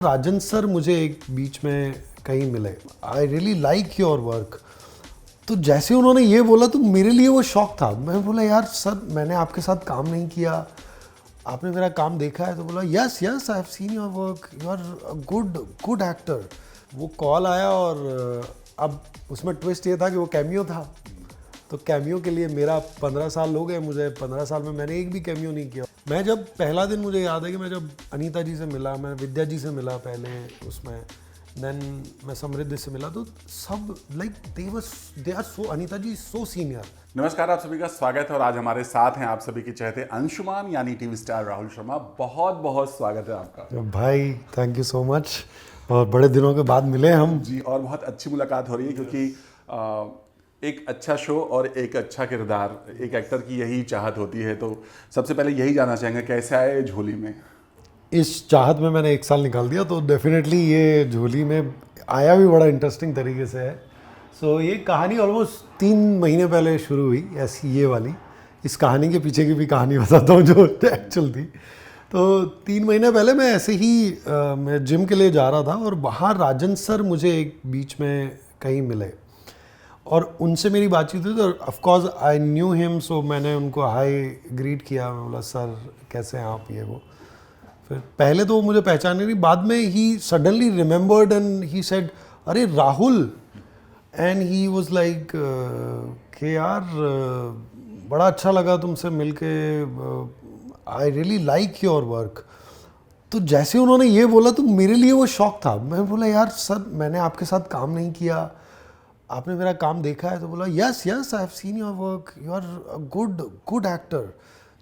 राजन sir मुझे एक बीच में कहीं मिले, आई रियली लाइक योर वर्क। तो जैसे उन्होंने ये बोला तो मेरे लिए वो शौक था। मैं बोला यार सर मैंने आपके साथ काम नहीं किया, आपने मेरा काम देखा है? तो बोला yes yes I have seen your work, you are good good actor. वो कॉल आया और अब उसमें ट्विस्ट ये था कि वो कैमियो था। तो कैमियो के लिए मेरा 15 साल हो गए, मुझे 15 साल में मैंने एक भी कैमियो नहीं किया। मैं जब पहला दिन, मुझे याद है कि मैं जब अनीता जी से मिला, मैं विद्या जी से मिला पहले उसमें, देन मैं समृद्धि से मिला, तो सब like they are so, Anita ji so senior. नमस्कार, आप सभी का स्वागत है और आज हमारे साथ हैं आप सभी के चहेते अंशुमान यानी टीवी स्टार राहुल शर्मा। बहुत बहुत स्वागत है आपका भाई, थैंक यू सो मच। और बड़े दिनों के बाद मिले हम जी, और बहुत अच्छी मुलाकात हो रही है क्योंकि एक अच्छा शो और एक अच्छा किरदार, एक एक्टर की यही चाहत होती है। तो सबसे पहले यही जानना चाहेंगे कैसे आए झोली में? इस चाहत में मैंने एक साल निकाल दिया, तो डेफिनेटली ये झोली में आया भी बड़ा इंटरेस्टिंग तरीके से है। सो ये कहानी ऑलमोस्ट 3 महीने पहले शुरू हुई, ऐसी ये वाली। इस कहानी के पीछे की भी कहानी बताता हूँ जो एक्चुअल थी। तो 3 महीने पहले मैं ऐसे ही मैं जिम के लिए जा रहा था और वहाँ राजन सर मुझे एक बीच में कहीं मिले और उनसे मेरी बातचीत हुई। तो ऑफकोर्स आई न्यू हिम, सो मैंने उनको हाय ग्रीट किया। मैं बोला सर कैसे हैं आप, ये वो। फिर पहले तो वो मुझे पहचाने नहीं, बाद में he suddenly remembered and he said अरे Rahul. And he was like कि यार बड़ा अच्छा लगा तुमसे मिलके, I really like your work. तो जैसे उन्होंने ये बोला तो मेरे लिए वो शौक था। मैं बोला यार सर मैंने आपके साथ काम नहीं किया, आपने मेरा काम देखा है? तो बोला yes yes I have seen your work, you are good good actor.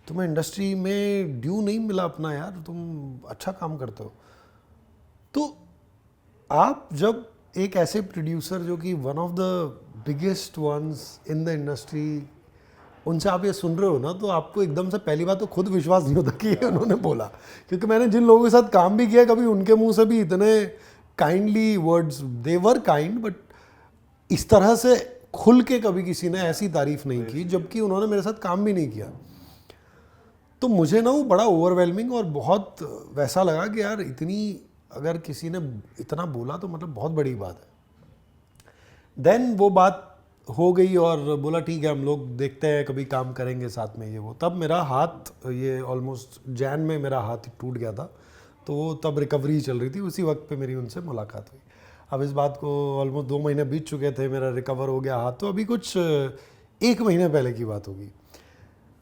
तुम्हें इंडस्ट्री में ड्यू नहीं मिला अपना यार, तुम अच्छा काम करते हो। तो आप जब एक ऐसे प्रोड्यूसर जो कि one of the biggest ones in the industry, उनसे आप ये सुन रहे हो ना, तो आपको एकदम से पहली बात तो खुद विश्वास नहीं होता कि ये उन्होंने बोला। क्योंकि मैंने जिन लोगों के साथ काम भी किया, कभी उनके मुंह से भी इतने kindly words, they were kind, but इस तरह से खुल के कभी किसी ने ऐसी तारीफ नहीं की, जबकि उन्होंने मेरे साथ काम भी नहीं किया। तो मुझे ना वो बड़ा ओवरवेलमिंग और बहुत वैसा लगा कि यार इतनी, अगर किसी ने इतना बोला तो मतलब बहुत बड़ी बात है। देन वो बात हो गई और बोला ठीक है हम लोग देखते हैं कभी काम करेंगे साथ में, ये वो। तब मेरा हाथ, ये ऑलमोस्ट जैन में मेरा हाथ टूट गया था, तो वो तब रिकवरी चल रही थी। उसी वक्त पे मेरी उनसे मुलाकात हुई। अब इस बात को ऑलमोस्ट 2 महीने बीत चुके थे, मेरा रिकवर हो गया हाथ। तो अभी कुछ 1 महीने पहले की बात होगी।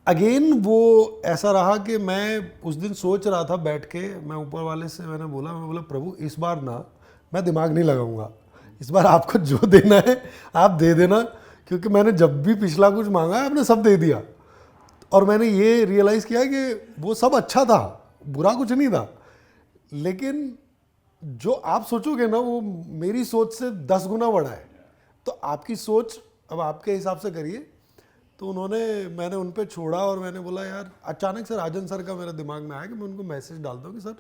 अगेन वो ऐसा रहा कि मैं उस दिन सोच रहा था बैठ के, मैं ऊपर वाले से मैंने बोला प्रभु इस बार ना मैं दिमाग नहीं लगाऊंगा, इस बार आपको जो देना है आप दे देना। क्योंकि मैंने जब भी पिछला कुछ मांगा है आपने सब दे दिया। और मैंने ये रियलाइज़ किया कि वो सब अच्छा था, बुरा कुछ नहीं था। लेकिन जो आप सोचोगे ना वो मेरी सोच से 10 गुना बड़ा है। तो आपकी सोच अब आपके हिसाब से करिए। तो मैंने उन पे छोड़ा और मैंने बोला यार, अचानक से राजन सर का मेरे दिमाग में आया कि मैं उनको मैसेज डालता हूँ कि sir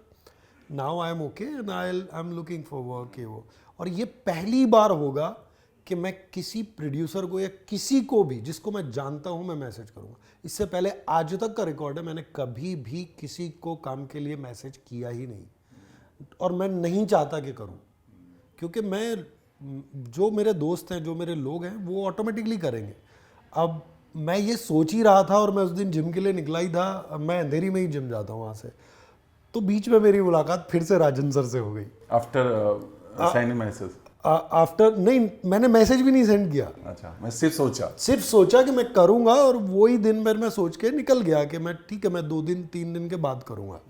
now I am okay and I am looking for work, ये वो। और ये पहली बार होगा कि मैं किसी प्रोड्यूसर को या किसी को भी जिसको मैं जानता हूँ मैं मैसेज करूँगा। इससे पहले आज तक का रिकॉर्ड है, मैंने कभी भी किसी को काम के लिए मैसेज किया ही नहीं और मैं नहीं चाहता कि करूं। क्योंकि मैं, जो मेरे दोस्त हैं, जो मेरे लोग हैं, वो ऑटोमेटिकली करेंगे। अब मैं ये सोच ही रहा था और मैं उस दिन जिम के लिए निकला ही था, मैं अंधेरी में ही जिम जाता हूँ वहाँ से। तो बीच में मेरी मुलाकात फिर से राजन सर से हो गई। After sending message? आफ्टर नहीं, मैंने मैसेज भी नहीं सेंड किया। अच्छा, मैं सिर्फ सोचा कि मैं करूँगा और वही दिन भर मैं सोच के निकल गया कि मैं ठीक है मैं 2 दिन 3 दिन के बाद करूँगा।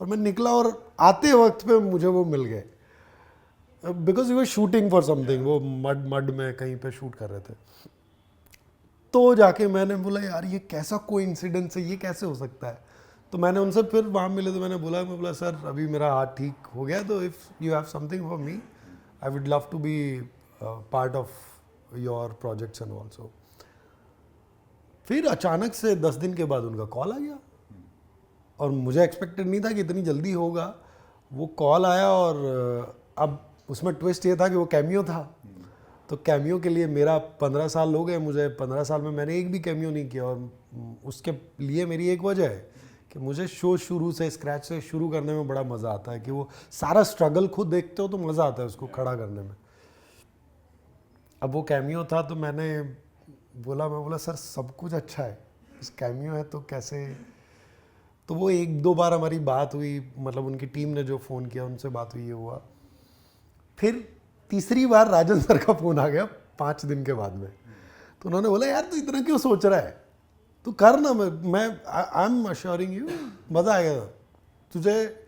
और मैं निकला और आते वक्त पे मुझे वो मिल गए, because you were shooting for something. वो मड में कहीं पे शूट कर रहे थे। तो जाके मैंने बोला यार ये कैसा कोइंसिडेंस है, ये कैसे हो सकता है? तो मैंने उनसे फिर वहाँ मिले तो मैंने बोला सर अभी मेरा हाथ ठीक हो गया, तो if you have something for me I would love to be part of your projects and also. फिर अचानक से 10 दिन के बाद उनका कॉल आ गया और मुझे एक्सपेक्टेड नहीं था कि इतनी जल्दी होगा। वो कॉल आया और अब उसमें ट्विस्ट ये था कि वो कैमियो था। तो कैमियो के लिए मेरा 15 साल हो गए, मुझे 15 साल में मैंने एक भी कैमियो नहीं किया। और उसके लिए मेरी एक वजह है कि मुझे शो शुरू से स्क्रैच से शुरू करने में बड़ा मज़ा आता है कि वो सारा स्ट्रगल खुद देखते हो तो मज़ा आता है उसको खड़ा करने में। अब वो कैमियो था तो मैं बोला सर सब कुछ अच्छा है, इस कैमियो है तो कैसे। तो वो 1-2 बार हमारी बात हुई, मतलब उनकी टीम ने जो फ़ोन किया उनसे बात हुई, ये हुआ। फिर तीसरी बार राजन सर का फ़ोन आ गया 5 दिन के बाद में, तो उन्होंने बोला यार तू इतना क्यों सोच रहा है, तू कर ना, मैं आई एम अश्योरिंग यू मज़ा आएगा, तुझे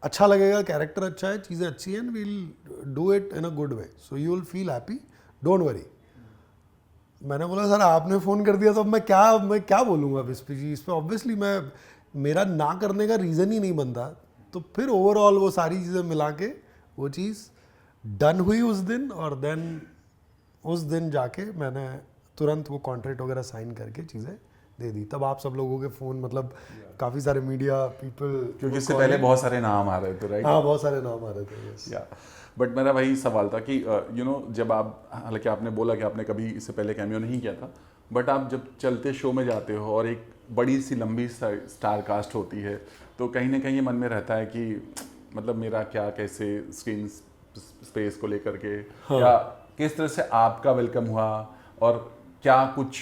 अच्छा लगेगा, कैरेक्टर अच्छा है, चीज़ें अच्छी हैं, we'll do it in a good way, so you will feel happy, don't worry. मैंने बोला सर आपने फ़ोन कर दिया तो अब मैं क्या बोलूँगा अब इस पर ऑब्वियसली मेरा ना करने का रीज़न ही नहीं बनता। तो फिर ओवरऑल वो सारी चीज़ें मिला के वो चीज़ डन हुई उस दिन, और देन उस दिन जाके मैंने तुरंत वो कॉन्ट्रैक्ट वगैरह साइन करके चीज़ें दे दी। तब आप सब लोगों के फ़ोन, मतलब काफ़ी सारे मीडिया पीपल, क्योंकि इससे पहले बहुत सारे नाम आ रहे थे, राइट? हाँ बहुत सारे नाम आ रहे थे, यस। या बट मेरा वही सवाल था कि जब आप, हालांकि आपने बोला कि आपने कभी इससे पहले कैमियो नहीं किया था, बट आप जब चलते शो में जाते हो और एक बड़ी सी लंबी स्टार कास्ट होती है, तो कहीं ना कहीं ये मन में रहता है कि मतलब मेरा क्या, कैसे स्क्रीन स्पेस को लेकर के, हाँ। या किस तरह से आपका वेलकम हुआ, और क्या कुछ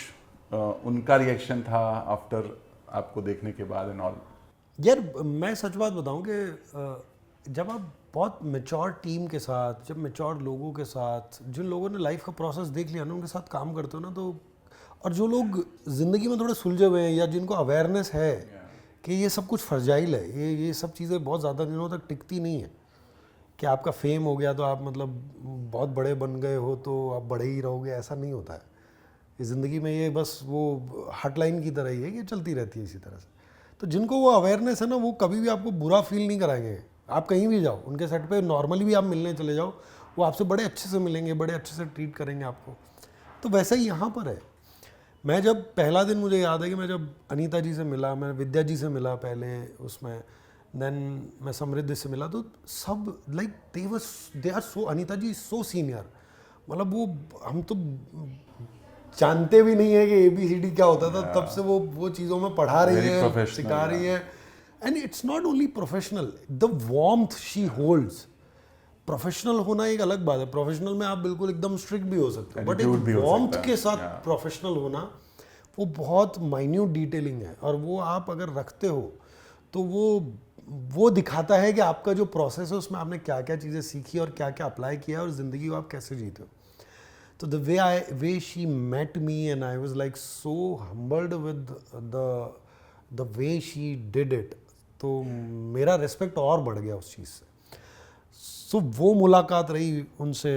उनका रिएक्शन था आफ्टर आपको देखने के बाद एंड ऑल? यार मैं सच बात बताऊं कि जब आप बहुत मेच्योर टीम के साथ, जब मेच्योर लोगों के साथ, जिन लोगों ने लाइफ का प्रोसेस देख लिया ना, उनके साथ काम करते हो ना, तो और जो लोग ज़िंदगी में थोड़े सुलझे हुए हैं या जिनको अवेयरनेस है कि ये सब कुछ फ्रजाइल है, ये सब चीज़ें बहुत ज़्यादा दिनों तक टिकती नहीं है, कि आपका फेम हो गया तो आप मतलब बहुत बड़े बन गए हो तो आप बड़े ही रहोगे, ऐसा नहीं होता है। इस ज़िंदगी में ये बस वो हॉटलाइन की तरह ही है कि चलती रहती है इसी तरह से। तो जिनको वो अवेयरनेस है ना, वो कभी भी आपको बुरा फील नहीं कराएंगे। आप कहीं भी जाओ उनके सेट पे, नॉर्मली भी आप मिलने चले जाओ, वो आपसे बड़े अच्छे से मिलेंगे, बड़े अच्छे से ट्रीट करेंगे आपको। तो वैसा ही यहाँ पर है। मैं जब पहला दिन, मुझे याद है कि मैं जब अनीता जी से मिला, मैं विद्या जी से मिला पहले उसमें, देन मैं समृद्धि से मिला, तो सब like they are so, Anita ji so senior, मतलब वो हम तो जानते भी नहीं है कि ABCD क्या होता था, तब से वो चीज़ों में पढ़ा रही है, सिखा रही है। And it's not only professional, the warmth she holds. Professional होना एक अलग बात है, प्रोफेशनल में आप बिल्कुल एकदम स्ट्रिक्ट भी हो सकते हो, बट एक वार्मथ के साथ प्रोफेशनल होना, वो बहुत माइन्यूट डिटेलिंग है, और वो आप अगर रखते हो तो वो दिखाता है कि आपका जो प्रोसेस है उसमें आपने क्या क्या चीज़ें सीखी और क्या क्या अप्लाई किया, और ज़िंदगी को आप कैसे जीते हो। तो the way she met me, and I was like so humbled with the way she did it, तो मेरा रिस्पेक्ट और बढ़ गया उस चीज़ से। सो वो मुलाकात रही उनसे,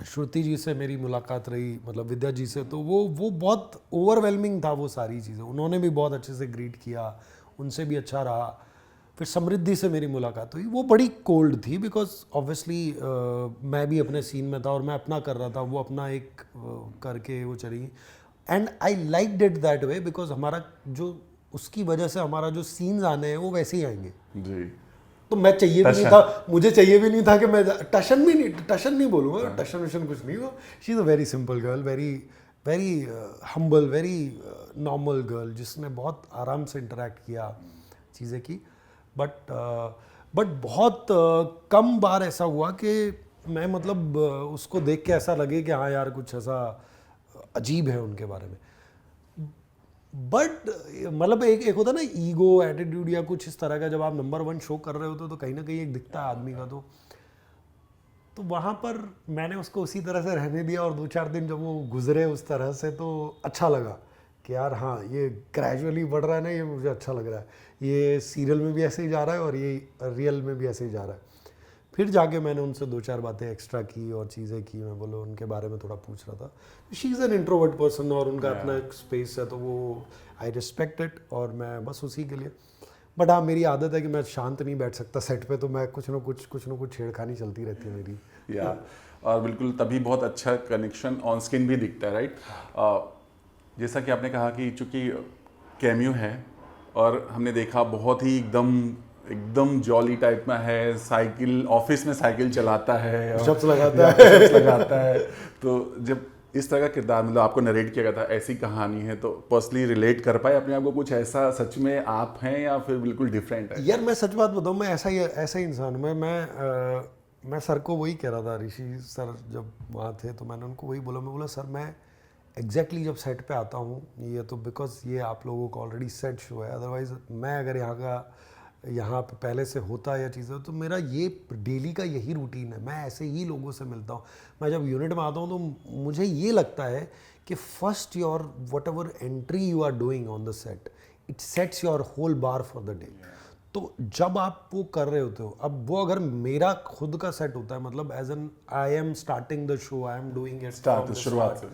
श्रुति जी से मेरी मुलाकात रही, मतलब विद्या जी से, तो वो बहुत ओवरवेलमिंग था वो सारी चीज़ें। उन्होंने भी बहुत अच्छे से ग्रीट किया, उनसे भी अच्छा रहा। फिर समृद्धि से मेरी मुलाकात हुई, वो बड़ी कोल्ड थी, बिकॉज ऑब्वियसली मैं भी अपने सीन में था और मैं अपना कर रहा था, वो अपना एक करके वो चली। And I like it that way, because हमारा जो, उसकी वजह से हमारा जो सीन्स आने हैं वो वैसे ही आएंगे जी। तो मैं चाहिए भी नहीं था, मुझे चाहिए भी नहीं था कि मैं टशन नहीं बोलूँगा, टशन वशन कुछ नहीं हो। She is a very simple girl, very humble, very normal girl, जिसने बहुत आराम से इंटरेक्ट किया, चीज़ें की। बट बहुत कम बार ऐसा हुआ कि मैं मतलब उसको देख के ऐसा लगे कि हाँ यार कुछ ऐसा अजीब है उनके बारे में। बट मतलब एक होता ना ईगो, एटीट्यूड या कुछ इस तरह का, जब आप नंबर 1 शो कर रहे होते तो कहीं ना कहीं एक दिखता है आदमी का। तो वहाँ पर मैंने उसको उसी तरह से रहने दिया, और 2-4 दिन जब वो गुजरे उस तरह से तो अच्छा लगा कि यार हाँ ये ग्रेजुअली बढ़ रहा है ना, ये मुझे अच्छा लग रहा है, ये सीरियल में भी ऐसे ही जा रहा है और ये रियल में भी ऐसे ही जा रहा है। फिर जाके मैंने उनसे 2-4 बातें एक्स्ट्रा की और चीज़ें की, मैं बोलो उनके बारे में थोड़ा पूछ रहा था। She is an introvert person और उनका अपना एक स्पेस है, तो वो आई रिस्पेक्ट इट, और मैं बस उसी के लिए। बट हाँ मेरी आदत है कि मैं शांत नहीं बैठ सकता सेट पे, तो मैं कुछ ना कुछ छेड़खानी चलती रहती है मेरी। या और बिल्कुल तभी बहुत अच्छा कनेक्शन ऑन स्क्रीन भी दिखता है, राइट? जैसा कि आपने कहा कि चूंकि कैमियो है और हमने देखा बहुत ही एकदम जॉली टाइप में है, साइकिल, ऑफिस में साइकिल चलाता है, शब्द लगाता है लगाता है। तो जब इस तरह का किरदार मतलब आपको नरेट किया गया था, ऐसी कहानी है, तो पर्सनली रिलेट कर पाए अपने आप को? कुछ ऐसा सच में आप हैं या फिर बिल्कुल डिफरेंट है? यार मैं सच बात बताऊँ, मैं ऐसा ही इंसान हूँ। मैं सर को वही कह रहा था, ऋषि सर जब वहाँ थे तो मैंने उनको वही बोला, मैं बोला सर मैं एग्जैक्टली जब सेट पे आता हूँ, ये तो बिकॉज ये आप लोगों का ऑलरेडी सेट शो है, अदरवाइज मैं अगर यहाँ पे पहले से होता या चीज़ें, तो मेरा ये डेली का यही रूटीन है, मैं ऐसे ही लोगों से मिलता हूँ। मैं जब यूनिट में आता हूँ तो मुझे ये लगता है कि first your whatever entry you are doing on the set, it sets your whole bar for the day. तो जब आप वो कर रहे होते हो, अब वो अगर मेरा खुद का सेट होता है, मतलब as an I am starting the show, I am doing it शुरुआत से,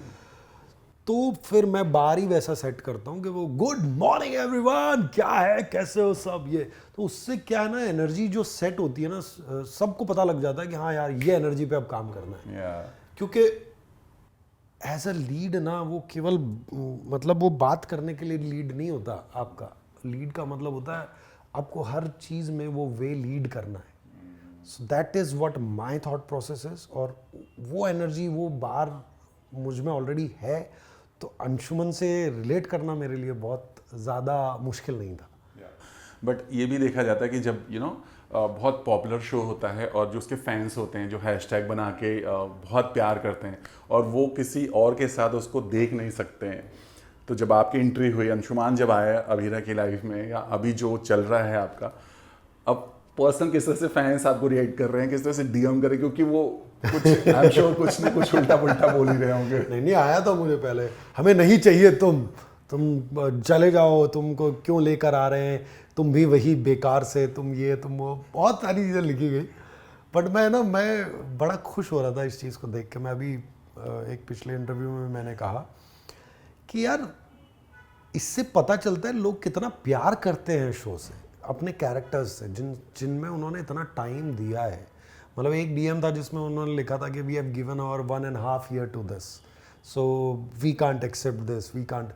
तो फिर मैं बाहर ही वैसा सेट करता हूँ कि वो गुड मॉर्निंग एवरीवन, क्या है, कैसे हो सब, ये तो उससे क्या है ना, एनर्जी जो सेट होती है ना, सबको पता लग जाता है कि हाँ यार ये एनर्जी पे अब काम करना है। क्योंकि एज अ लीड ना, वो केवल मतलब वो बात करने के लिए लीड नहीं होता आपका। लीड का मतलब होता है आपको हर चीज़ में वो वे लीड करना है। So that is what my thought process is, और वो एनर्जी वो बार मुझ में ऑलरेडी है, तो अंशुमन से रिलेट करना मेरे लिए बहुत ज़्यादा मुश्किल नहीं था। बट ये भी देखा जाता है कि जब बहुत पॉपुलर शो होता है और जो उसके फैंस होते हैं जो हैशटैग बना के बहुत प्यार करते हैं और वो किसी और के साथ उसको देख नहीं सकते हैं, तो जब आपकी एंट्री हुई, अंशुमान जब आया अभीरा की लाइफ में या अभी जो चल रहा है आपका, अब पर्सन किस तरह से फैंस आपको रिएक्ट कर रहे हैं, किस तरह से डीएम करें, क्योंकि वो कुछ आई एम श्योर कुछ ना कुछ उल्टा पुल्टा बोल ही रहे होंगे। नहीं आया था मुझे पहले, हमें नहीं चाहिए तुम चले जाओ, तुमको क्यों लेकर आ रहे हैं, तुम भी वही बेकार से, तुम ये तुम वो, बहुत सारी चीज़ें लिखी गई। बट मैं बड़ा खुश हो रहा था इस चीज़ को देख के। मैं अभी एक पिछले इंटरव्यू में मैंने कहा कि यार इससे पता चलता है लोग कितना प्यार करते हैं शो से, अपने कैरेक्टर्स से, जिनमें उन्होंने इतना टाइम दिया है। मतलब एक डीएम था जिसमें उन्होंने लिखा था कि we have given our 1.5 year to this, so we can't accept this, we can't.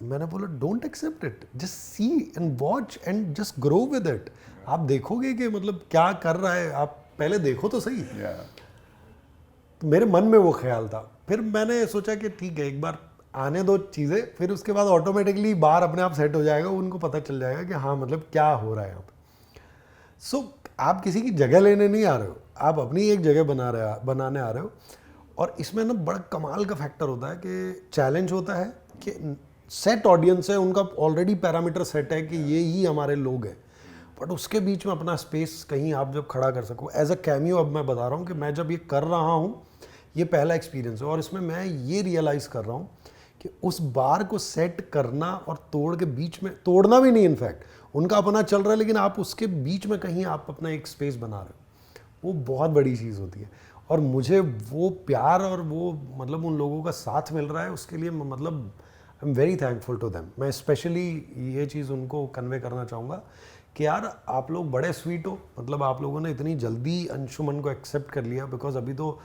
मैंने बोला don't accept it, just see and watch and just grow with it. आप देखोगे कि मतलब क्या कर रहा है, आप पहले देखो तो सही। तो मेरे मन में वो ख्याल था। फिर मैंने सोचा कि ठीक है, एक बार आने दो चीज़ें, फिर उसके बाद ऑटोमेटिकली बाहर अपने आप सेट हो जाएगा, उनको पता चल जाएगा कि हाँ मतलब क्या हो रहा है यहाँ पे। सो आप किसी की जगह लेने नहीं आ रहे हो, आप अपनी एक जगह बनाने आ रहे हो। और इसमें ना बड़ा कमाल का फैक्टर होता है कि चैलेंज होता है कि सेट ऑडियंस है, उनका ऑलरेडी पैरामीटर सेट है कि ये ही हमारे लोग हैं, बट उसके बीच में अपना स्पेस कहीं आप जब खड़ा कर सको एज अ कैमियो। अब मैं बता रहा हूँ कि मैं जब ये कर रहा हूँ, ये पहला एक्सपीरियंस है, और इसमें मैं ये रियलाइज़ कर रहा हूँ कि उस बार को सेट करना और तोड़ के बीच में, तोड़ना भी नहीं, इनफैक्ट उनका अपना चल रहा है, लेकिन आप उसके बीच में कहीं आप अपना एक स्पेस बना रहे हो, वो बहुत बड़ी चीज़ होती है। और मुझे वो प्यार और वो मतलब उन लोगों का साथ मिल रहा है, उसके लिए मतलब I am very thankful to them. मैं स्पेशली ये चीज़ उनको कन्वे करना चाहूँगा कि यार आप लोग बड़े स्वीट हो, मतलब आप लोगों ने इतनी जल्दी अंशुमन को एक्सेप्ट कर लिया, बिकॉज अभी तो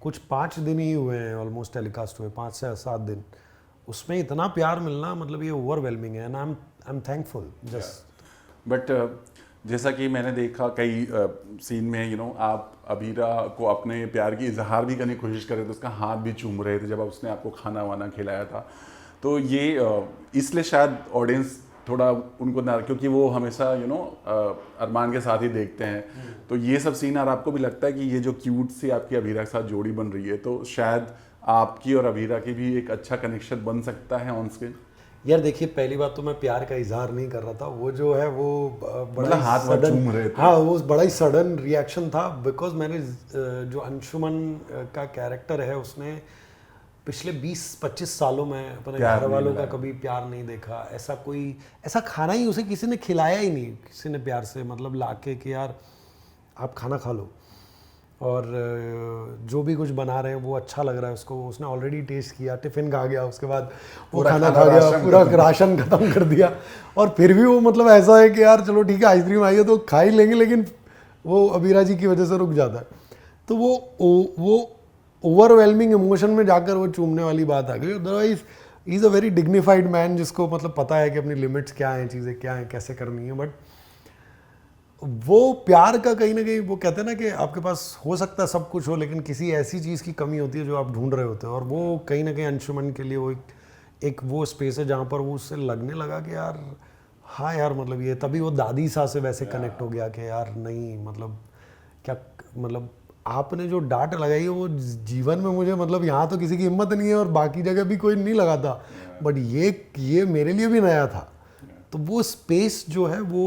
कुछ 5 दिन ही हुए हैं ऑलमोस्ट टेलीकास्ट हुए, 5 से 7 दिन, उसमें इतना प्यार मिलना मतलब ये ओवरवेलमिंग है, and I am thankful just. But जैसा कि मैंने देखा कई सीन में आप अभीरा को अपने प्यार की इजहार भी करने की कोशिश कर रहे थे, उसका हाथ भी चूम रहे थे जब उसने आपको खाना वाना खिलाया था, तो ये इसलिए शायद ऑडियंस थोड़ा उनको ना, क्योंकि वो हमेशा अरमान के साथ ही देखते हैं, तो ये सब सीन, और आपको भी लगता है कि ये जो क्यूट सी आपकी अभीरा के साथ जोड़ी बन रही है, तो शायद आपकी और अभीरा की भी एक अच्छा कनेक्शन बन सकता है ऑन स्क्रीन? यार देखिए, पहली बात तो मैं प्यार का इजहार नहीं कर रहा था, वो जो है वो बड़ा ही हाथ चूम रहे थे। हाँ, वो बड़ा ही सडन रिएक्शन था, बिकॉज मैंने जो अंशुमन का कैरेक्टर है, उसने पिछले 20-25 सालों में अपने घर वालों का कभी प्यार नहीं देखा। ऐसा खाना ही उसे किसी ने खिलाया ही नहीं, किसी ने प्यार से मतलब लाके कि यार आप खाना खा लो, और जो भी कुछ बना रहे हैं वो अच्छा लग रहा है उसको, उसने ऑलरेडी टेस्ट किया, टिफ़िन खा गया, उसके बाद वो खाना खा गया, पूरा राशन ख़त्म कर दिया, और फिर भी वो मतलब ऐसा है कि यार चलो ठीक है आइसक्रीम आई है तो खा ही लेंगे, लेकिन वो अभीरा जी की वजह से रुक जाता है। तो वो ओवरवेलमिंग इमोशन में जाकर वो चूमने वाली बात आ गई। Otherwise he is a very dignified man, जिसको मतलब पता है कि अपनी लिमिट्स क्या हैं, चीज़ें क्या हैं, कैसे करनी है। बट वो प्यार का कहीं ना कहीं वो कहते हैं ना कि आपके पास हो सकता है सब कुछ हो, लेकिन किसी ऐसी चीज़ की कमी होती है जो आप ढूंढ रहे होते हैं, और वो कहीं ना कहीं अंशुमन के लिए वो एक वो स्पेस है जहाँ पर वो उससे लगने लगा कि यार हाँ यार, मतलब ये तभी वो दादी सा से वैसे कनेक्ट हो गया कि यार नहीं, मतलब क्या, मतलब आपने जो डांट लगाई है वो जीवन में मुझे, मतलब यहाँ तो किसी की हिम्मत नहीं है और बाकी जगह भी कोई नहीं लगाता, बट ये मेरे लिए भी नया था। तो वो स्पेस जो है वो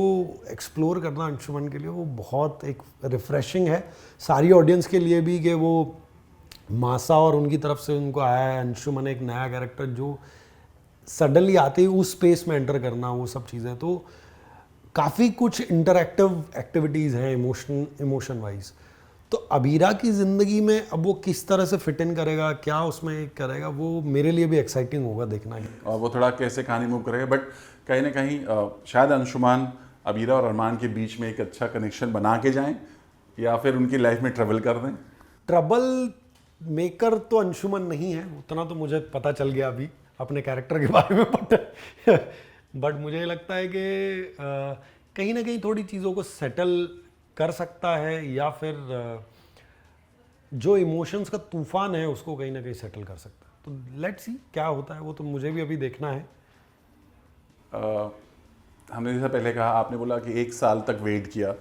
एक्सप्लोर करना अंशुमन के लिए वो बहुत एक रिफ्रेशिंग है, सारी ऑडियंस के लिए भी, कि वो मासा और उनकी तरफ से उनको आया है अंशुमन एक नया कैरेक्टर जो सडनली आते ही उस स्पेस में एंटर करना, वो सब चीज़ें तो काफ़ी कुछ इंटरैक्टिव एक्टिविटीज़ हैं इमोशन वाइज। तो अबीरा की ज़िंदगी में अब वो किस तरह से फिट इन करेगा, क्या उसमें करेगा, वो मेरे लिए भी एक्साइटिंग होगा देखना ही। और वो थोड़ा कैसे कहानी मूव करेगा, बट कहीं ना कहीं शायद अंशुमान अबीरा और अरमान के बीच में एक अच्छा कनेक्शन बना के जाएं, या फिर उनकी लाइफ में ट्रेवल कर दें। ट्रबल मेकर तो अंशुमन नहीं है, उतना तो मुझे पता चल गया अभी अपने कैरेक्टर के बारे में, बट मुझे लगता है कि कहीं ना कहीं थोड़ी चीज़ों को सेटल कर सकता है, या फिर जो इमोशंस का तूफान है उसको कहीं ना कहीं सेटल कर सकता है। तो लेट्स सी क्या होता है, वो तो मुझे भी अभी देखना है। हमने जैसा पहले कहा, आपने बोला कि 1 साल तक वेट किया,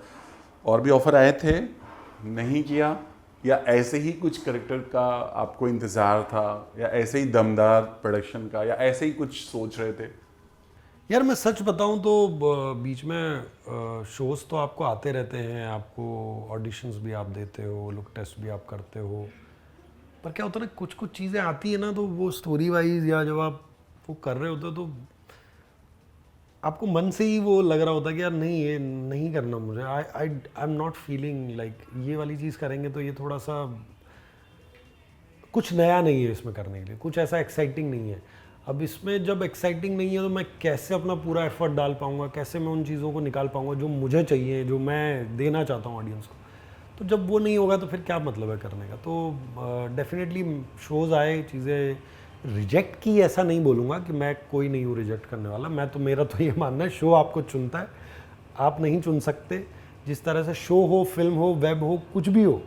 और भी ऑफर आए थे, नहीं किया, या ऐसे ही कुछ कैरेक्टर का आपको इंतज़ार था, या ऐसे ही दमदार प्रोडक्शन का, या ऐसे ही कुछ सोच रहे थे? यार मैं सच बताऊं तो बीच में शोज़ तो आपको आते रहते हैं, आपको ऑडिशंस भी आप देते हो, लुक टेस्ट भी आप करते हो, पर क्या होता है ना, कुछ कुछ चीज़ें आती है ना, तो वो स्टोरी वाइज या जब आप वो कर रहे होते हो तो आपको मन से ही वो लग रहा होता है कि यार नहीं, ये नहीं करना मुझे, I am not feeling like ये वाली चीज़ करेंगे तो ये थोड़ा सा कुछ नया नहीं है इसमें करने के लिए, कुछ ऐसा एक्साइटिंग नहीं है। अब इसमें जब एक्साइटिंग नहीं है तो मैं कैसे अपना पूरा एफर्ट डाल पाऊंगा, कैसे मैं उन चीज़ों को निकाल पाऊंगा जो मुझे चाहिए, जो मैं देना चाहता हूँ ऑडियंस को। तो जब वो नहीं होगा तो फिर क्या मतलब है करने का। तो डेफिनेटली शोज़ आए, चीज़ें रिजेक्ट की ऐसा नहीं बोलूँगा कि मैं कोई नहीं हूँ रिजेक्ट करने वाला, मैं तो, मेरा तो ये मानना है शो आपको चुनता है, आप नहीं चुन सकते। जिस तरह से शो हो, फिल्म हो, वेब हो, कुछ भी हो,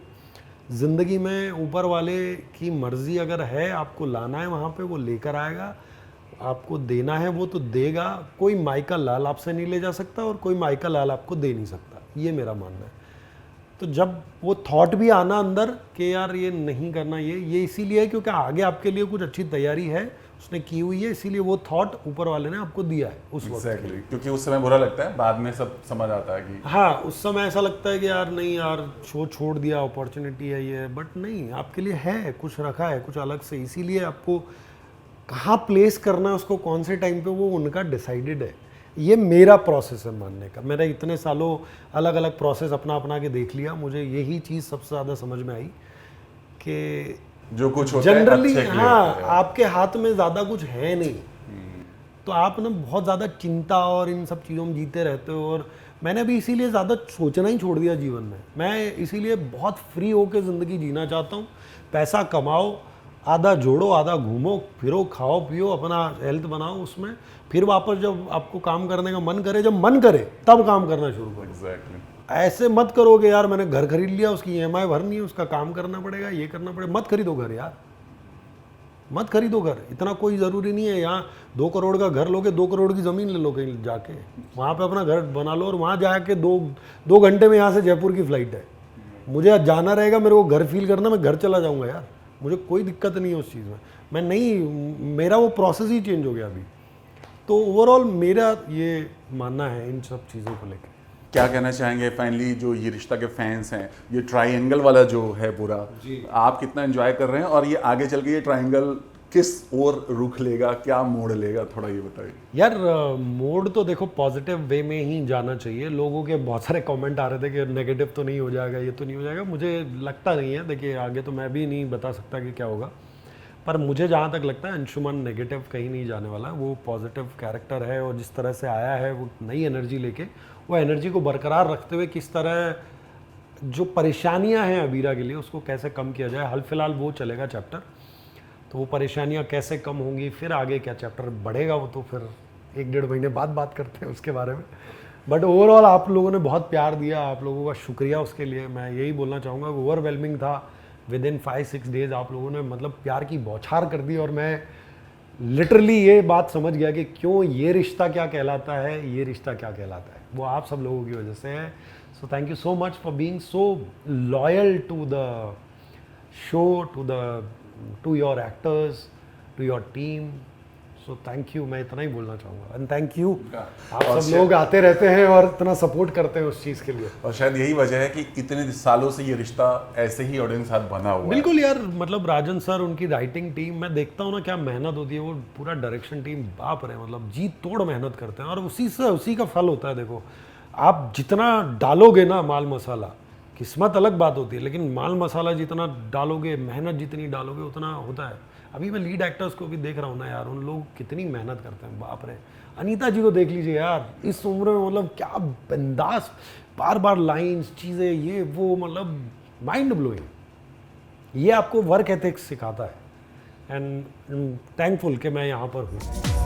ज़िंदगी में ऊपर वाले की मर्ज़ी अगर है, आपको लाना है वहाँ पे, वो लेकर आएगा, आपको देना है वो तो देगा। कोई माइका लाल आपसे नहीं ले जा सकता और कोई माइका लाल आपको दे नहीं सकता, ये मेरा मानना है। तो जब वो थॉट भी आना अंदर कि यार ये नहीं करना, ये इसीलिए है क्योंकि आगे आपके लिए कुछ अच्छी तैयारी है, उसने की हुई है, इसीलिए वो थॉट ऊपर वाले ने आपको दिया है उस वक्त। Exactly. क्योंकि उस समय बुरा लगता है, बाद में सब समझ आता है कि हाँ, उस समय ऐसा लगता है कि यार नहीं यार, शो छोड़ दिया, अपॉर्चुनिटी है ये, बट नहीं, आपके लिए है, कुछ रखा है कुछ अलग से, इसीलिए आपको कहाँ प्लेस करना है उसको, कौन से टाइम पे, वो उनका डिसाइडेड है। ये मेरा प्रोसेस है मानने का, मेरा इतने सालों अलग अलग प्रोसेस अपना अपना के देख लिया, मुझे यही चीज़ सबसे ज़्यादा समझ में आई कि जो कुछ होता है जनरली अच्छे के लिए हाँ, होता है। आपके हाथ में ज़्यादा कुछ है नहीं, तो आप ना बहुत ज़्यादा चिंता और इन सब चीज़ों में जीते रहते हो। और मैंने अभी इसीलिए ज़्यादा सोचना ही छोड़ दिया जीवन में, मैं इसीलिए बहुत फ्री होकर ज़िंदगी जीना चाहता हूँ। पैसा कमाओ, आधा जोड़ो, आधा घूमो फिरो, खाओ पियो, अपना हेल्थ बनाओ, उसमें फिर वापस जब आपको काम करने का मन करे, जब मन करे तब काम करना शुरू करो। Exactly. ऐसे मत करोगे यार, मैंने घर खरीद लिया, उसकी EMI भरनी है, उसका काम करना पड़ेगा, ये करना पड़ेगा। मत खरीदो घर यार, मत खरीदो घर, इतना कोई ज़रूरी नहीं है। यहाँ 2 करोड़ का घर लोगे, 2 करोड़ की ज़मीन ले लो कहीं जाके, वहाँ पे अपना घर बना लो, और वहाँ जाके 2 घंटे में यहाँ से जयपुर की फ़्लाइट है, मुझे जाना रहेगा, मेरे को घर फील करना, मैं घर चला जाऊँगा यार, मुझे कोई दिक्कत नहीं है उस चीज़ में। मैं नहीं, मेरा वो प्रोसेस ही चेंज हो गया अभी। तो ओवरऑल मेरा ये मानना है इन सब चीज़ों को लेकर। क्या कहना चाहेंगे फाइनली, जो ये रिश्ता के फैंस हैं, ये ट्रायंगल वाला जो है पूरा, आप कितना एंजॉय कर रहे हैं, और ये आगे चल के ये ट्रायंगल किस ओर रुख लेगा, क्या मोड़ लेगा, थोड़ा ये बताइए। यार मोड तो देखो पॉजिटिव वे में ही जाना चाहिए। लोगों के बहुत सारे कमेंट आ रहे थे कि नेगेटिव तो नहीं हो जाएगा, ये तो नहीं हो जाएगा, मुझे लगता नहीं है। देखिए आगे तो मैं भी नहीं बता सकता कि क्या होगा, पर मुझे जहाँ तक लगता है अंशुमन नेगेटिव कहीं नहीं जाने वाला, वो पॉजिटिव कैरेक्टर है, और जिस तरह से आया है वो नई एनर्जी लेके, वो एनर्जी को बरकरार रखते हुए किस तरह जो परेशानियां हैं अबीरा के लिए उसको कैसे कम किया जाए। हाल फिलहाल वो चलेगा चैप्टर, तो वो परेशानियां कैसे कम होंगी, फिर आगे क्या चैप्टर बढ़ेगा वो तो फिर 1-1.5 महीने बाद बात करते हैं उसके बारे में। बट ओवरऑल आप लोगों ने बहुत प्यार दिया, आप लोगों का शुक्रिया उसके लिए। मैं यही बोलना चाहूँगा, ओवरवेलमिंग था। विद इन 5-6 डेज आप लोगों ने मतलब प्यार की बौछार कर दी, और मैं लिटरली ये बात समझ गया कि क्यों ये रिश्ता क्या कहलाता है, ये रिश्ता क्या कहलाता है, वो आप सब लोगों की वजह से है। So thank you so much for being so loyal to the show, to your actors, to your team. So thank you, मैं इतना ही बोलना चाहूँगा। एंड थैंक यू, आप और सब लोग आते रहते हैं और इतना सपोर्ट करते हैं उस चीज़ के लिए। और शायद यही वजह है कि इतने सालों से ये रिश्ता ऐसे ही ऑडियंस साथ बना हुआ है। बिल्कुल यार, मतलब राजन सर, उनकी राइटिंग टीम, मैं देखता हूँ ना क्या मेहनत होती है, वो पूरा डायरेक्शन टीम बाप रे, मतलब जी तोड़ मेहनत करते हैं, और उसी का फल होता है। देखो, आप जितना डालोगे ना माल मसाला, किस्मत अलग बात होती है, लेकिन माल मसाला जितना डालोगे, मेहनत जितनी डालोगे, उतना होता है। अभी मैं लीड एक्टर्स को भी देख रहा हूँ ना यार, उन लोग कितनी मेहनत करते हैं, बाप रे। अनीता जी को देख लीजिए यार, इस उम्र में मतलब क्या बिंदास, बार बार लाइंस, चीज़ें, ये वो, मतलब माइंड ब्लोइंग। ये आपको वर्क एथिक्स सिखाता है, एंड थैंकफुल कि मैं यहाँ पर हूँ।